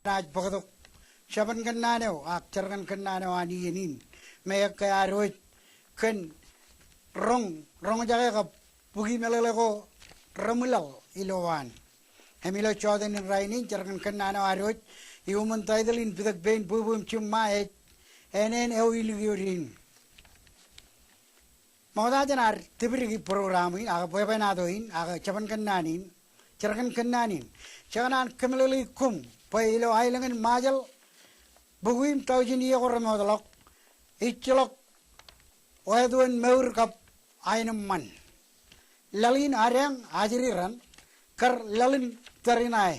naaj pagdok shaban kannano akchargan kannano aniinin may kaya roit kan rong jaga ka pugi melele ko ramulal ilowan hemilo choden in rainin chargan kannano aroit iuman taidalin pidak bain bubum chumma enen euiligurin Maudajanar tibiri programin aga boybenadoin aga chaban kannanin chargan kannanin chaganan kamilali kum pailo ailangan majal buguim taujin iya kormodalok ichilok oeduen meur kap ainam man lalin arang ajiriran kar lalin tarinai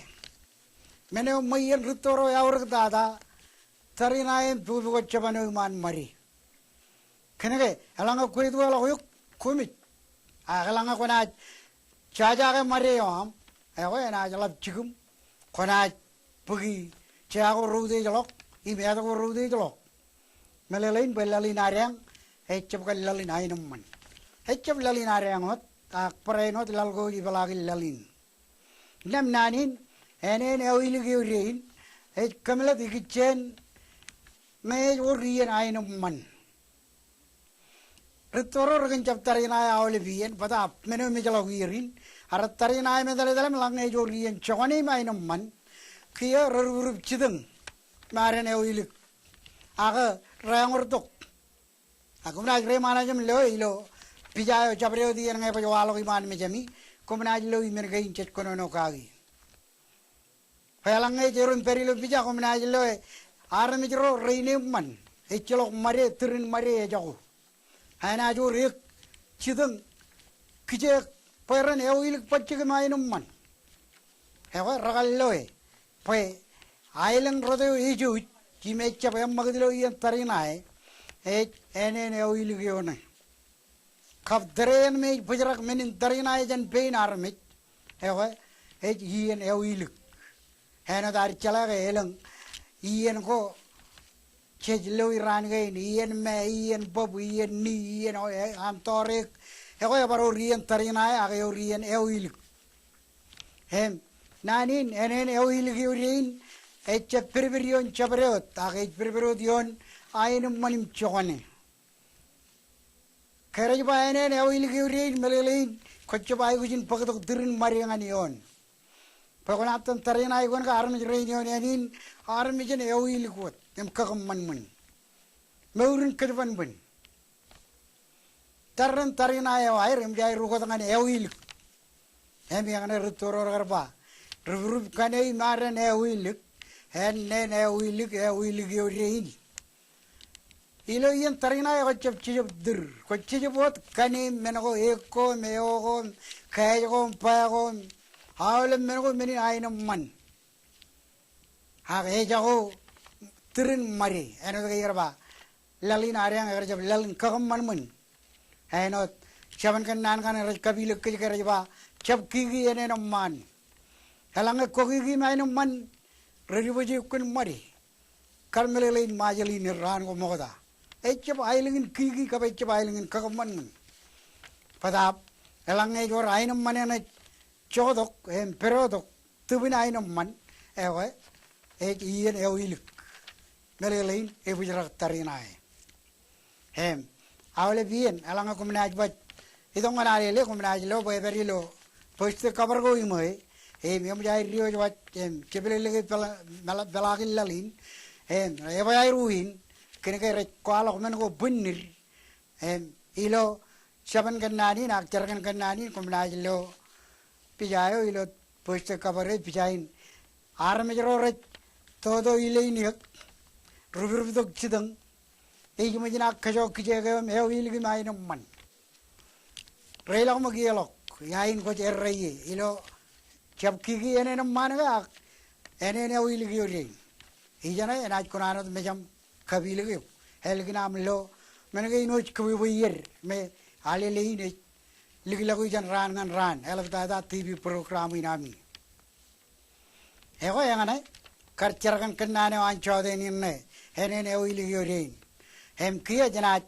mene mayen ritoro yaur dada tarinai bubu chabanu man mari kenege alanga kuitu ala huyuk kumit alanga kona chajaga mari yam ayo na jalap chikum kona pugi chago rude jalok ibeado rude jalok melelain belalin arang hechap lalin ainam man hechap lalin arang ot ak parenot lalgo ibalagi lalin nam nanin enen euiligi urein hech kamela dikichen me urien ainam man Ritoro regan cap tarinaya awlebian pada meno mejalawirin arat tarinaya medale langai jorian chawani mainam man kia rurup chideng maren euilik aga rangordok aku na gre manajam lo ilo pijayo chabreo dian ngai pajwalo iman mejami komnaj lo imen gain chet kono no kagi palangai jerun perilo pija komnaj lo armijro reine man echelok mare tirin mare jago Hana jurik cideng kijek peran euilik pacik mainum man hewa ragalloe pe ailang rodo iju kimecha pe magdilo ian tarinai enen euilik yone kap deren me pujrak menin tarinai jan pein armit hewa ien euilik hena dar chala elang ien ko Chejlo iran gain ien me ien bob ien ni ien am torek ego baro rien tarinai age rien euilik hem nanin enen euilik urin eche perverion chabrot age perverodion ainum manim chogane keraj ba enen euilik urin melelein koche bay gujin pagdok dirin mariangani pagonatan tarinai gon ka armi reinion enin armi jen euilik wot kagam man meurin kedvan ban taran tarinaya air jai ruko tangan euilik yang ritoro garba rurup kanei maran euilik nen euilik yorein ilo yen tarinaya kocep cicep dir kocep bot kani menago eko meogo kayago payago hawlem menago menin ainam man ha jago tirin mari eno kaya ba lalin arang agar jab lalin kagam man eno chaban kan nan kan raj kabil kaya ba chab kigi eno man halang kogi eno man raribaji kun mari karmelelain majali nirran ko moda chab ailingin kigi kabai chab ailingin kagam man padap halang jor eno man eno chodok perodok tubin eno man ewe ien euilik melelain bujrak tarinai hem awle bien alanga kumnaj bat idong manale kumnaj lo boy berilo post cover go imoy yom jai rio wat kebelele mala belagil lalin bayai ruin kene ke kwalo men go bunir ilo shaban kannani nak jargan kannani kumnaj lo pijayo ilo post cover pijain armejro re todo ileiniak Rubik cideng, imajina kajok kijagam euilik mainum man. Relang magialok, yain ko cerrei, ilo chap kiki enen managa, enen euilik yorin. Ijana enaj konanot mejam kabilik yo. Helginam lo, menega inoch kabiwir, me alelein ligilagu jan ran, elak dada TV program inami. Ego yang anai, karcerkan kenane wancoden inne. Enen euilik yorin hem kia janat